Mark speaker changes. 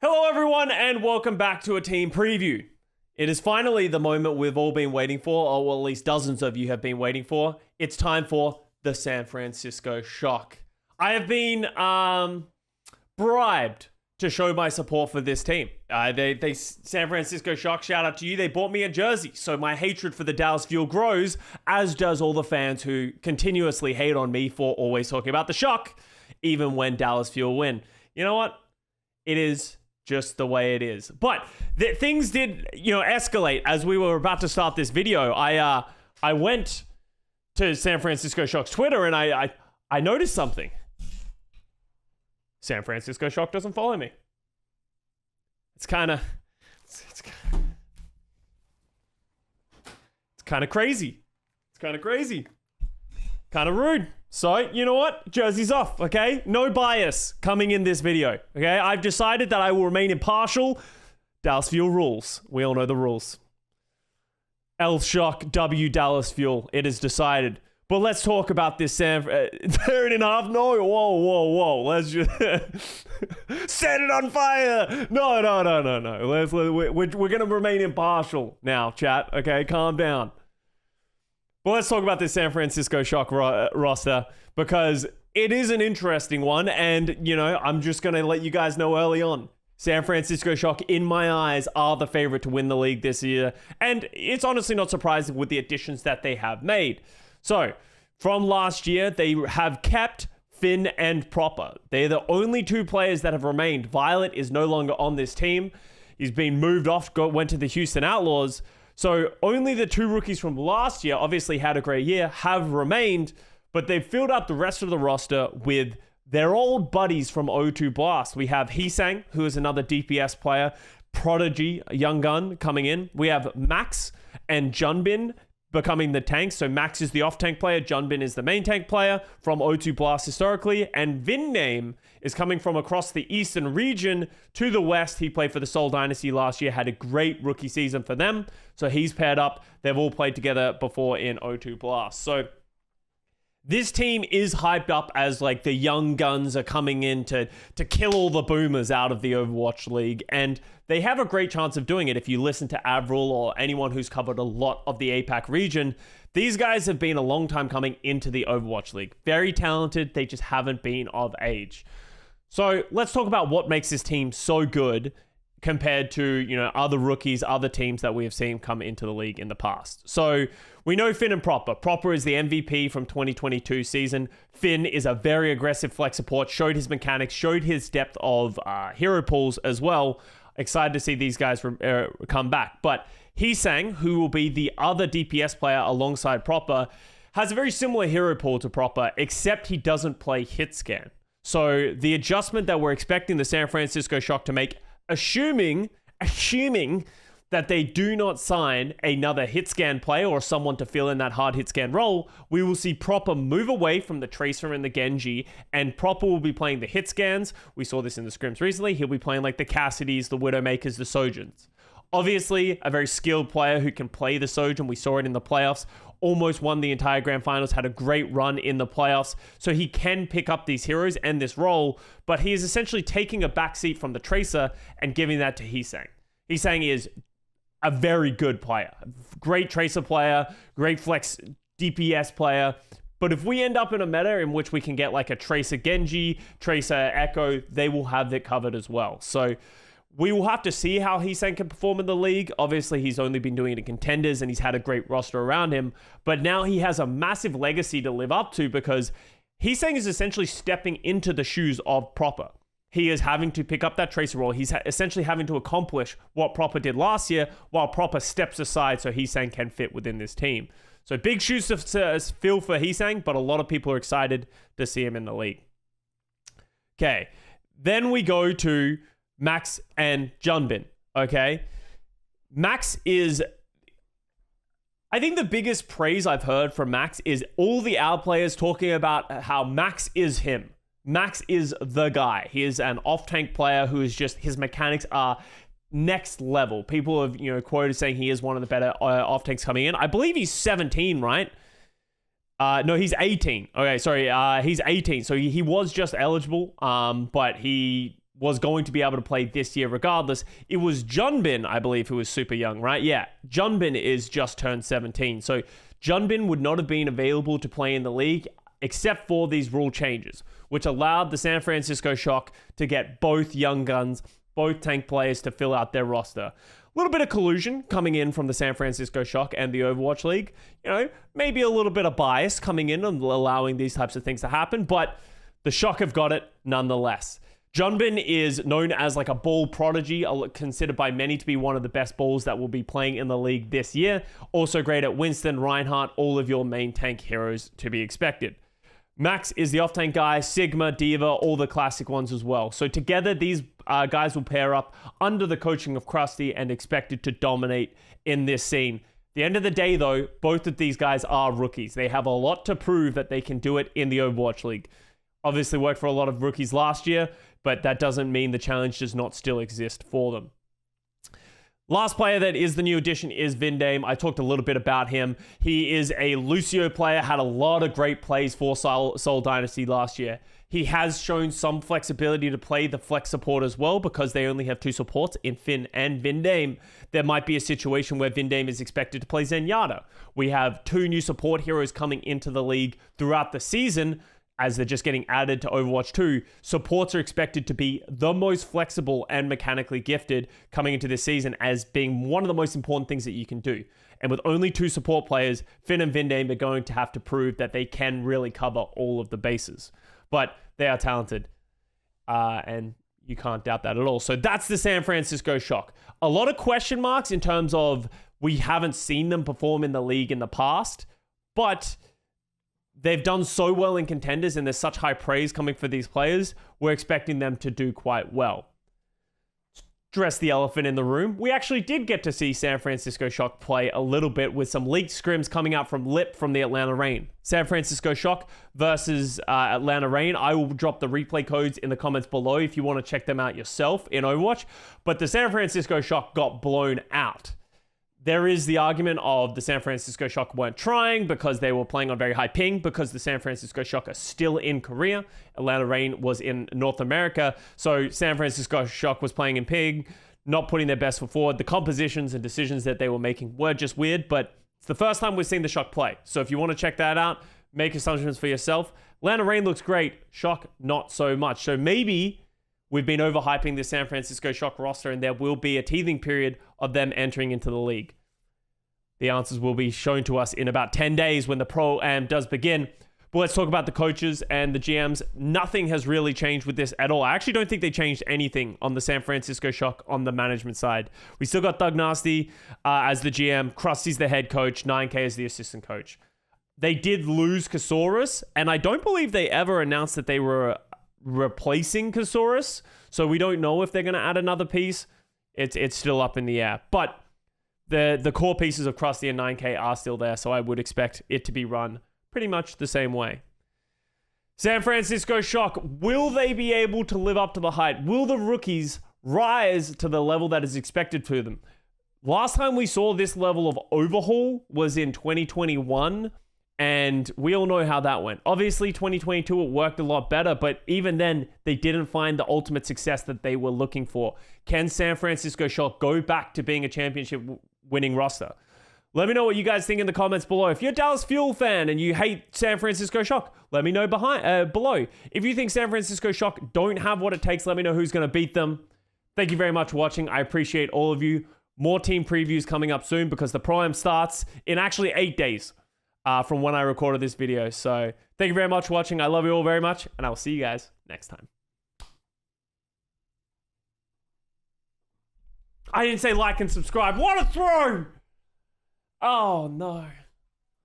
Speaker 1: Hello everyone and welcome back to a team preview. It is finally the moment we've all been waiting for, or at least dozens of you have been waiting for. It's time for the San Francisco Shock. I have been bribed to show my support for this team. San Francisco Shock, shout out to you. They bought me a jersey, so my hatred for the Dallas Fuel grows, as does all the fans who continuously hate on me for always talking about the Shock, even when Dallas Fuel win. You know what? It is just the way it is. But things did, escalate as we were about to start this video. I went to San Francisco Shock's Twitter and I noticed something. San Francisco Shock doesn't follow me. It's kind of crazy. It's kind of crazy. Kind of rude. So, you know what? Jersey's off, okay? No bias coming in this video, okay? I've decided that I will remain impartial. Dallas Fuel rules. We all know the rules. L Shock, W Dallas Fuel. It is decided. But let's talk about this 3.5. No, whoa. Let's just set it on fire. No. We're going to remain impartial now, chat, okay? Calm down. But let's talk about this San Francisco Shock roster, because it is an interesting one. And, I'm just going to let you guys know early on. San Francisco Shock, in my eyes, are the favorite to win the league this year. And it's honestly not surprising with the additions that they have made. So, from last year, they have kept Finn and Proper. They're the only two players that have remained. Violet is no longer on this team. He's been moved off, went to the Houston Outlaws. So only the two rookies from last year, obviously had a great year, have remained, but they've filled out the rest of the roster with their old buddies from O2 Blast. We have Hisang, who is another DPS player, Prodigy, a young gun, coming in. We have Max and Junbin becoming the tanks. So Max is the off-tank player, Junbin is the main tank player from O2 Blast historically, and Vinname is coming from across the eastern region to the west. He played for the Seoul Dynasty last year, had a great rookie season for them, so he's paired up. They've all played together before in O2 Blast. So this team is hyped up as like the young guns are coming in to kill all the boomers out of the Overwatch League. And they have a great chance of doing it if you listen to Avril or anyone who's covered a lot of the APAC region. These guys have been a long time coming into the Overwatch League. Very talented, they just haven't been of age. So let's talk about what makes this team so good compared to, other rookies, other teams that we have seen come into the league in the past. So we know Finn and Proper. Proper is the MVP from 2022 season. Finn is a very aggressive flex support, showed his mechanics, showed his depth of hero pools as well. Excited to see these guys come back. But Hisang, who will be the other DPS player alongside Proper, has a very similar hero pool to Proper, except he doesn't play hit scan. So the adjustment that we're expecting the San Francisco Shock to make, assuming that they do not sign another hit scan player or someone to fill in that hard hit scan role, we will see Proper move away from the Tracer and the Genji, and Proper will be playing the hit scans. We saw this in the scrims recently. He'll be playing like the Cassidys, the Widowmakers, the Sojins. Obviously, a very skilled player who can play the Sojin. We saw it in the playoffs. Almost won the entire grand finals, had a great run in the playoffs. So he can pick up these heroes and this role, but he is essentially taking a backseat from the Tracer and giving that to Hisang. Hisang is a very good player. Great Tracer player, great flex DPS player. But if we end up in a meta in which we can get like a Tracer Genji, Tracer Echo, they will have it covered as well. So we will have to see how Hisang can perform in the league. Obviously, he's only been doing it in contenders and he's had a great roster around him. But now he has a massive legacy to live up to, because Hisang is essentially stepping into the shoes of Proper. He is having to pick up that Tracer role. He's essentially having to accomplish what Proper did last year, while Proper steps aside so Hisang can fit within this team. So big shoes to fill for Hisang, but a lot of people are excited to see him in the league. Okay, then we go to Max and Junbin, okay? Max is, I think the biggest praise I've heard from Max is all the OWL players talking about how Max is him. Max is the guy. He is an off-tank player who is just, his mechanics are next level. People have, quoted saying he is one of the better off-tanks coming in. I believe he's 17, right? No, he's 18. Okay, sorry. He's 18. So he was just eligible, but he was going to be able to play this year regardless. It was Junbin, I believe, who was super young, right? Yeah, Junbin is just turned 17. So Junbin would not have been available to play in the league except for these rule changes, which allowed the San Francisco Shock to get both young guns, both tank players to fill out their roster. A little bit of collusion coming in from the San Francisco Shock and the Overwatch League. You know, maybe a little bit of bias coming in and allowing these types of things to happen, but the Shock have got it nonetheless. Junbin is known as like a ball prodigy, considered by many to be one of the best balls that will be playing in the league this year. Also great at Winston, Reinhardt, all of your main tank heroes to be expected. Max is the off-tank guy, Sigma, Diva, all the classic ones as well. So together, these guys will pair up under the coaching of Krusty and expected to dominate in this scene. At the end of the day, though, both of these guys are rookies. They have a lot to prove that they can do it in the Overwatch League. Obviously worked for a lot of rookies last year, but that doesn't mean the challenge does not still exist for them. Last player that is the new addition is Vindame. I talked a little bit about him. He is a Lucio player, had a lot of great plays for Seoul Dynasty last year. He has shown some flexibility to play the flex support as well because they only have two supports in Finn and Vindame. There might be a situation where Vindame is expected to play Zenyatta. We have two new support heroes coming into the league throughout the season, as they're just getting added to Overwatch 2, supports are expected to be the most flexible and mechanically gifted coming into this season as being one of the most important things that you can do. And with only two support players, Finn and Vindame are going to have to prove that they can really cover all of the bases. But they are talented, and you can't doubt that at all. So that's the San Francisco Shock. A lot of question marks in terms of we haven't seen them perform in the league in the past, but they've done so well in contenders and there's such high praise coming for these players. We're expecting them to do quite well. Address the elephant in the room. We actually did get to see San Francisco Shock play a little bit with some leaked scrims coming out from Lip from the Atlanta Reign. San Francisco Shock versus Atlanta Reign. I will drop the replay codes in the comments below if you want to check them out yourself in Overwatch. But the San Francisco Shock got blown out. There is the argument of the San Francisco Shock weren't trying because they were playing on very high ping because the San Francisco Shock are still in Korea. Atlanta Reign was in North America. So San Francisco Shock was playing in ping, not putting their best foot forward. The compositions and decisions that they were making were just weird, but it's the first time we've seen the Shock play. So if you want to check that out, make assumptions for yourself. Atlanta Reign looks great. Shock, not so much. So maybe we've been overhyping the San Francisco Shock roster and there will be a teething period of them entering into the league. The answers will be shown to us in about 10 days when the Pro-Am does begin. But let's talk about the coaches and the GMs. Nothing has really changed with this at all. I actually don't think they changed anything on the San Francisco Shock on the management side. We still got Doug Nasty as the GM. Krusty's the head coach. 9K is the assistant coach. They did lose Kasaurus, and I don't believe they ever announced that they were replacing Kasaurus. So we don't know if they're going to add another piece. It's still up in the air. But the core pieces of Krusty and 9K are still there, so I would expect it to be run pretty much the same way. San Francisco Shock, will they be able to live up to the hype? Will the rookies rise to the level that is expected to them? Last time we saw this level of overhaul was in 2021, and we all know how that went. Obviously, 2022, it worked a lot better, but even then, they didn't find the ultimate success that they were looking for. Can San Francisco Shock go back to being a championship-winning roster? Let me know what you guys think in the comments below. If you're a Dallas Fuel fan and you hate San Francisco Shock, let me know below. If you think San Francisco Shock don't have what it takes, let me know who's going to beat them. Thank you very much for watching. I appreciate all of you. More team previews coming up soon because the Pro-Am starts in actually 8 days. From when I recorded this video. So thank you very much for watching. I love you all very much, and I will see you guys next time. I didn't say like and subscribe. What a throw! Oh, no.